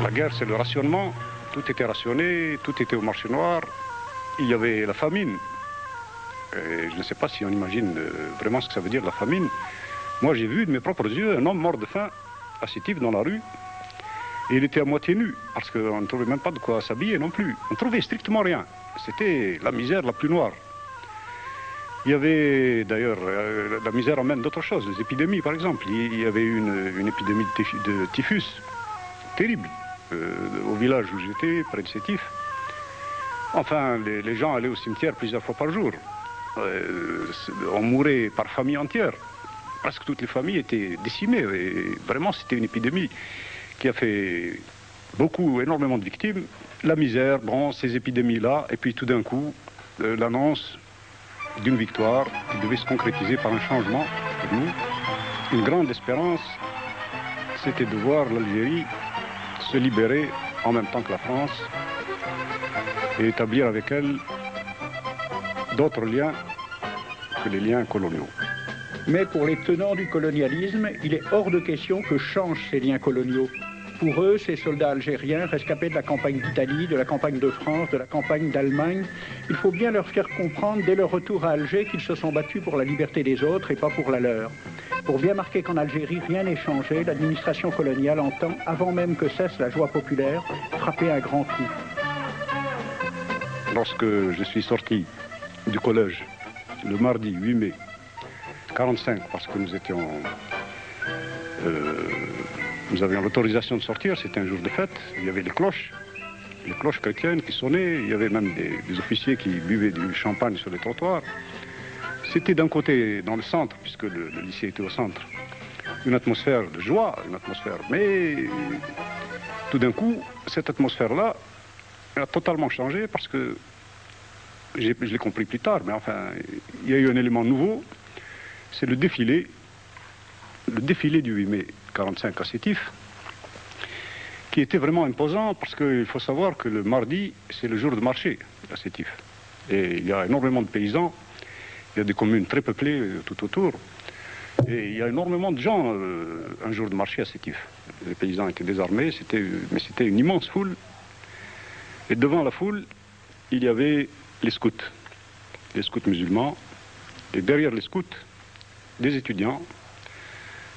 La guerre, c'est le rationnement. Tout était rationné, tout était au marché noir. Il y avait la famine. Et je ne sais pas si on imagine vraiment ce que ça veut dire, la famine. Moi, j'ai vu de mes propres yeux un homme mort de faim à Sétif dans la rue. Et il était à moitié nu, parce qu'on ne trouvait même pas de quoi s'habiller non plus. On ne trouvait strictement rien. C'était la misère la plus noire. Il y avait d'ailleurs, la misère amène d'autres choses, les épidémies par exemple. Il y avait une épidémie de typhus terrible au village où j'étais, près de Sétif. Enfin, les gens allaient au cimetière plusieurs fois par jour. On mourait par famille entière. Presque toutes les familles étaient décimées. Et vraiment, c'était une épidémie qui a fait énormément de victimes. La misère, bon, ces épidémies-là, et puis tout d'un coup, l'annonce d'une victoire qui devait se concrétiser par un changement pour nous. Une grande espérance, c'était de voir l'Algérie se libérer en même temps que la France et établir avec elle d'autres liens que les liens coloniaux. Mais pour les tenants du colonialisme, il est hors de question que changent ces liens coloniaux. Pour eux, ces soldats algériens, rescapés de la campagne d'Italie, de la campagne de France, de la campagne d'Allemagne, il faut bien leur faire comprendre dès leur retour à Alger qu'ils se sont battus pour la liberté des autres et pas pour la leur. Pour bien marquer qu'en Algérie, rien n'est changé, l'administration coloniale entend, avant même que cesse la joie populaire, frapper un grand coup. Lorsque je suis sorti du collège, le mardi 8 mai 1945, parce que nous avions l'autorisation de sortir, c'était un jour de fête, il y avait les cloches chrétiennes qui sonnaient, il y avait même des officiers qui buvaient du champagne sur les trottoirs. C'était d'un côté, dans le centre, puisque le lycée était au centre, une atmosphère de joie, mais tout d'un coup, cette atmosphère-là a totalement changé parce que, je l'ai compris plus tard, mais enfin, il y a eu un élément nouveau, c'est le défilé du 8 mai 1945 à Sétif, qui était vraiment imposant parce qu'il faut savoir que le mardi, c'est le jour de marché à Sétif. Et il y a énormément de paysans, il y a des communes très peuplées tout autour, et il y a énormément de gens un jour de marché à Sétif. Les paysans étaient désarmés, mais c'était une immense foule. Et devant la foule, il y avait les scouts musulmans, et derrière les scouts, des étudiants,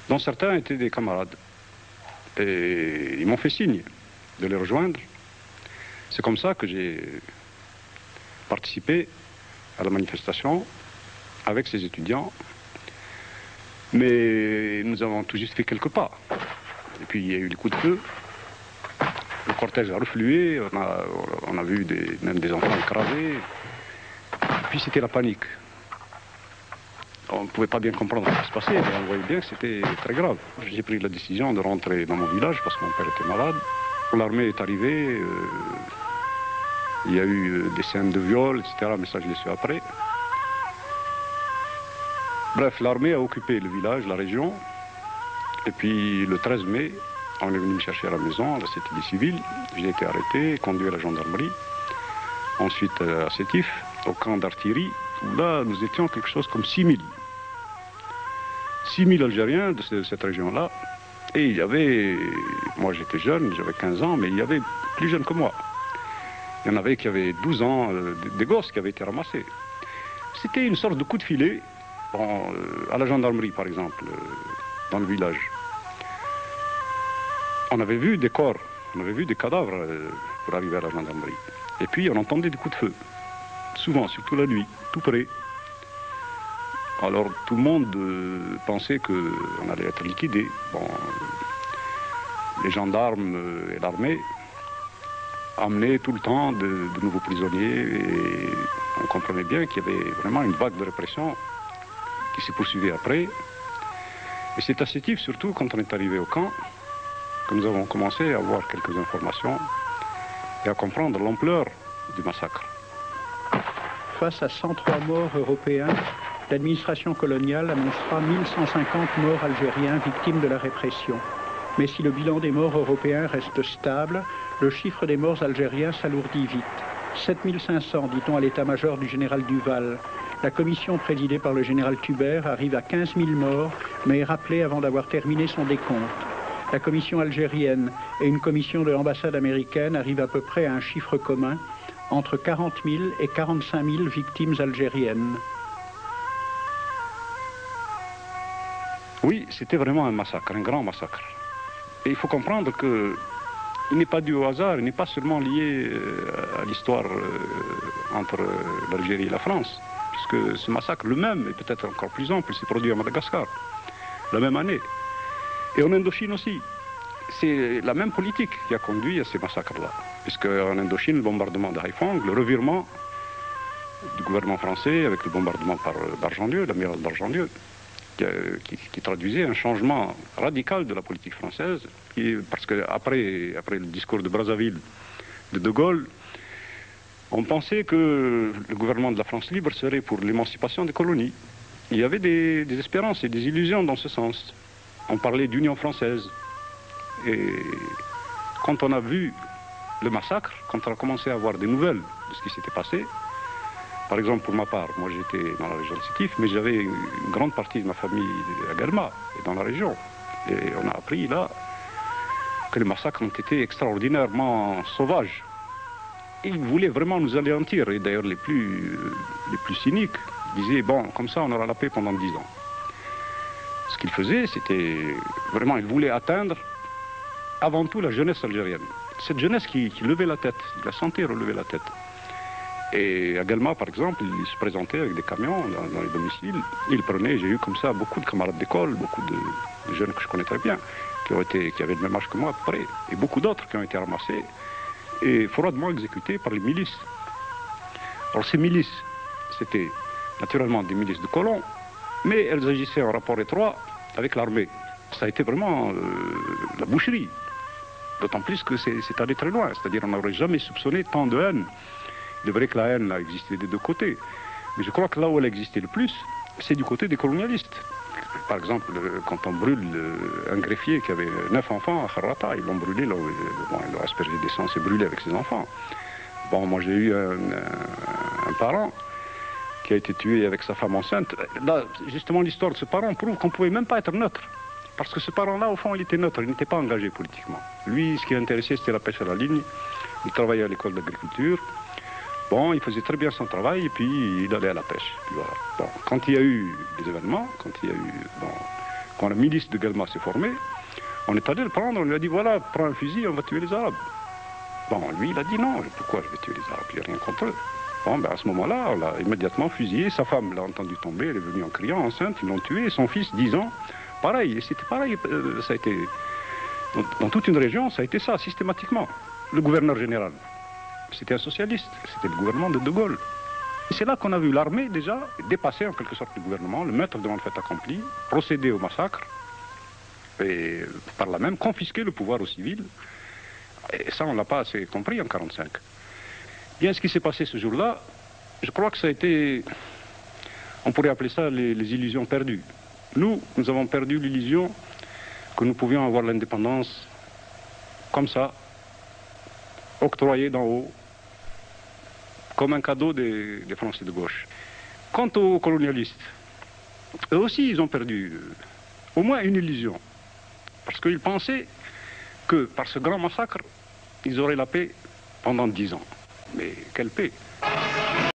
dont certains étaient des camarades. Et ils m'ont fait signe de les rejoindre. C'est comme ça que j'ai participé à la manifestation avec ces étudiants. Mais nous avons tout juste fait quelques pas. Et puis il y a eu des coups de feu. Le cortège a reflué, on a vu même des enfants écrasés. Et puis c'était la panique. On ne pouvait pas bien comprendre ce qui se passait, mais on voyait bien que c'était très grave. J'ai pris la décision de rentrer dans mon village parce que mon père était malade. L'armée est arrivée, il y a eu des scènes de viol, etc., mais ça je l'ai su après. Bref, l'armée a occupé le village, la région, et puis le 13 mai, on est venu me chercher à la maison, à la cité des civils. J'ai été arrêté, conduit à la gendarmerie, ensuite à Sétif, au camp d'artillerie, où là nous étions quelque chose comme 6000. 6000 Algériens de cette région-là, et il y avait, moi j'étais jeune, j'avais 15 ans, mais il y avait plus jeunes que moi. Il y en avait qui avaient 12 ans, des gosses qui avaient été ramassés. C'était une sorte de coup de filet, à la gendarmerie par exemple, dans le village. On avait vu des corps, on avait vu des cadavres pour arriver à la gendarmerie. Et puis on entendait des coups de feu, souvent, surtout la nuit, tout près. Alors tout le monde pensait qu'on allait être liquidé. Bon, les gendarmes et l'armée amenaient tout le temps de nouveaux prisonniers et on comprenait bien qu'il y avait vraiment une vague de répression qui s'est poursuivie après. Et c'est à Sétif, surtout quand on est arrivé au camp, que nous avons commencé à avoir quelques informations et à comprendre l'ampleur du massacre. Face à 103 morts européens, l'administration coloniale annoncera 1150 morts algériens victimes de la répression. Mais si le bilan des morts européens reste stable, le chiffre des morts algériens s'alourdit vite. 7500, dit-on à l'état-major du général Duval. La commission présidée par le général Tubert arrive à 15 000 morts, mais est rappelée avant d'avoir terminé son décompte. La commission algérienne et une commission de l'ambassade américaine arrivent à peu près à un chiffre commun, entre 40 000 et 45 000 victimes algériennes. Oui, c'était vraiment un massacre, un grand massacre. Et il faut comprendre qu'il n'est pas dû au hasard, il n'est pas seulement lié à l'histoire entre l'Algérie et la France, puisque ce massacre, le même, et peut-être encore plus ample, s'est produit à Madagascar, la même année. Et en Indochine aussi. C'est la même politique qui a conduit à ces massacres-là. Puisque en Indochine, le bombardement de Haiphong, le revirement du gouvernement français avec le bombardement par d'Argentieux, l'amiral d'Argentieux, qui traduisait un changement radical de la politique française. Parce qu'après le discours de Brazzaville de Gaulle, on pensait que le gouvernement de la France libre serait pour l'émancipation des colonies. Il y avait des espérances et des illusions dans ce sens. On parlait d'union française. Et quand on a vu le massacre, quand on a commencé à avoir des nouvelles de ce qui s'était passé, par exemple pour ma part, moi j'étais dans la région de Sétif, mais j'avais une grande partie de ma famille à Guelma, et dans la région. Et on a appris là que les massacres ont été extraordinairement sauvages. Ils voulaient vraiment nous anéantir, et d'ailleurs les plus cyniques disaient, bon, comme ça on aura la paix pendant 10 ans. Ce qu'ils faisaient, c'était vraiment, ils voulaient atteindre avant tout la jeunesse algérienne. Cette jeunesse qui levait la tête, il la sentait relever la tête. Et à Guelma, par exemple, ils se présentaient avec des camions dans les domiciles. Ils prenaient, j'ai eu comme ça beaucoup de camarades d'école, beaucoup de jeunes que je connais très bien, qui avaient le même âge que moi à peu près, et beaucoup d'autres qui ont été ramassés et froidement exécutés par les milices. Alors ces milices, c'était naturellement des milices de colons, mais elles agissaient en rapport étroit avec l'armée. Ça a été vraiment la boucherie. D'autant plus que c'est allé très loin. C'est-à-dire qu'on n'aurait jamais soupçonné tant de haine. Il est vrai que la haine a existé des deux côtés. Mais je crois que là où elle a existé le plus, c'est du côté des colonialistes. Par exemple, quand on brûle un greffier qui avait 9 enfants à Kharrata, ils l'ont brûlé, ils l'ont aspergé d'essence et brûlé avec ses enfants. Bon, moi j'ai eu un parent qui a été tué avec sa femme enceinte. Là, justement, l'histoire de ce parent prouve qu'on ne pouvait même pas être neutre. Parce que ce parent-là, au fond, il était neutre, il n'était pas engagé politiquement. Lui, ce qui l'intéressait, c'était la pêche à la ligne. Il travaillait à l'école d'agriculture. Bon, il faisait très bien son travail, et puis il allait à la pêche. Puis voilà. Bon, quand il y a eu des événements, quand la milice de Guelma s'est formée, on est allé le prendre, on lui a dit, voilà, prends un fusil, on va tuer les Arabes. Bon, lui, il a dit non, pourquoi je vais tuer les Arabes, il n'y a rien contre eux. Bon, ben à ce moment-là, on l'a immédiatement fusillé, sa femme l'a entendu tomber, elle est venue en criant, enceinte, ils l'ont tué, et son fils, 10 ans, pareil, et c'était pareil, ça a été, dans toute une région, ça a été ça, systématiquement. Le gouverneur général, c'était un socialiste, c'était le gouvernement de Gaulle. Et c'est là qu'on a vu l'armée déjà dépasser en quelque sorte le gouvernement, le mettre devant le fait accompli, procéder au massacre, et par là même confisquer le pouvoir aux civils. Et ça, on ne l'a pas assez compris en 1945. Bien, ce qui s'est passé ce jour-là, je crois que ça a été, on pourrait appeler ça les illusions perdues. Nous avons perdu l'illusion que nous pouvions avoir l'indépendance comme ça, octroyée d'en haut, comme un cadeau des Français de gauche. Quant aux colonialistes, eux aussi, ils ont perdu au moins une illusion. Parce qu'ils pensaient que par ce grand massacre, ils auraient la paix pendant 10 ans. Mais quelle paix!